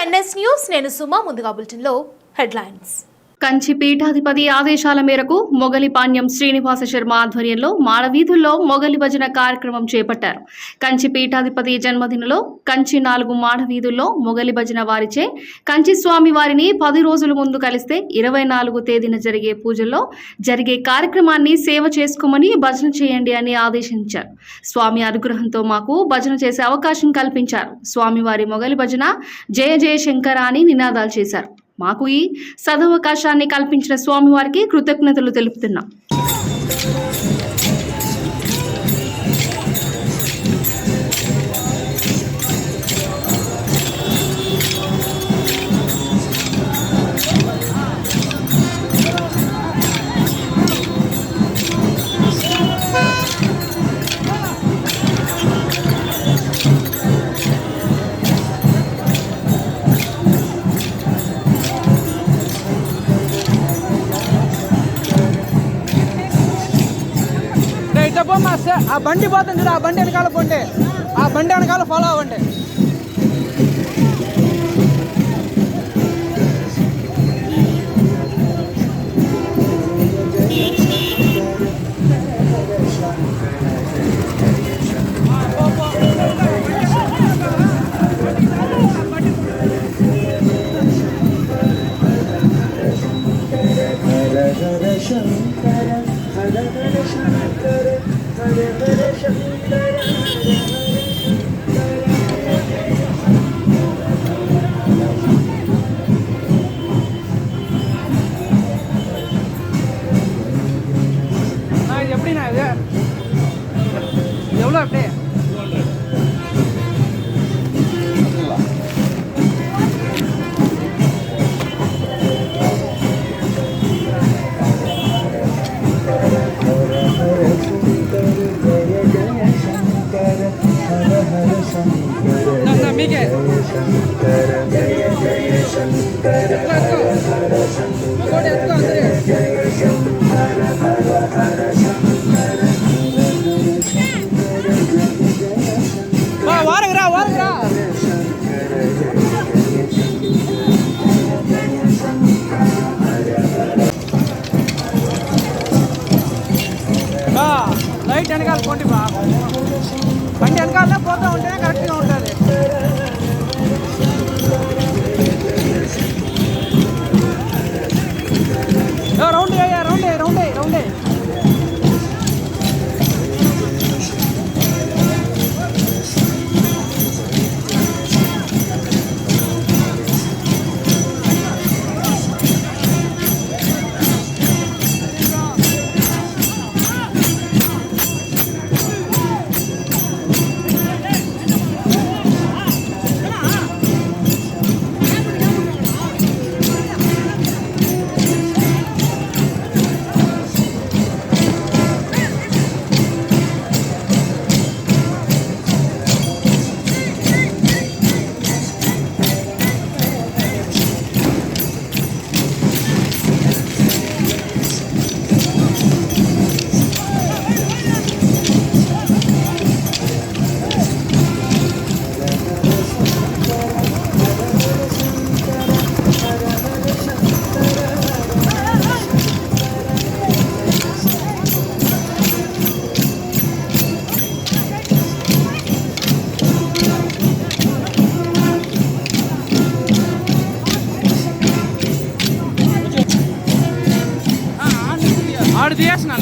NS news. నేను సుమా. ముందుగా బులెటిన్లో హెడ్లైన్స్. కంచి పీఠాధిపతి ఆదేశాల మేరకు మొగలిపాణ్యం శ్రీనివాస శర్మ ఆధ్వర్యంలో మాడవీధుల్లో మొగలి భజన కార్యక్రమం చేపట్టారు. కంచి పీఠాధిపతి జన్మదినంలో కంచి 4 మాడవీధుల్లో మొగలి భజన వారిచే కంచి స్వామి వారిని 10 రోజుల ముందు కలిస్తే 24 తేదీన జరిగే పూజల్లో జరిగే కార్యక్రమాన్ని సేవ చేసుకోమని భజన చేయండి అని ఆదేశించారు. స్వామి అనుగ్రహంతో మాకు భజన చేసే అవకాశం కల్పించారు. స్వామివారి మొగలి భజన జయ జయ శంకర అని నినాదాలు చేశారు. మాకు ఈ సదవకాశాన్ని కల్పించిన స్వామివారికి కృతజ్ఞతలు తెలుపుతున్నాం. ఆ బండి పోతుంది చూడు, ఆ బండి వెనకాల పోండి, ఆ బండి వెనకాల ఫాలో అవ్వండి. எப்படிண்ணா இது எவ்வளோ அப்படியே మీకే వారగరా వారగరా లైట్ వెనకాల పోండి బా, బండి వెనకాలనే పోతూ ఉంటేనే కరెక్ట్గా ఉంటుంది. రౌండ్ అయ్యా, రౌండ్ రౌండ్ రౌండ్. ఆడు తీయేసిన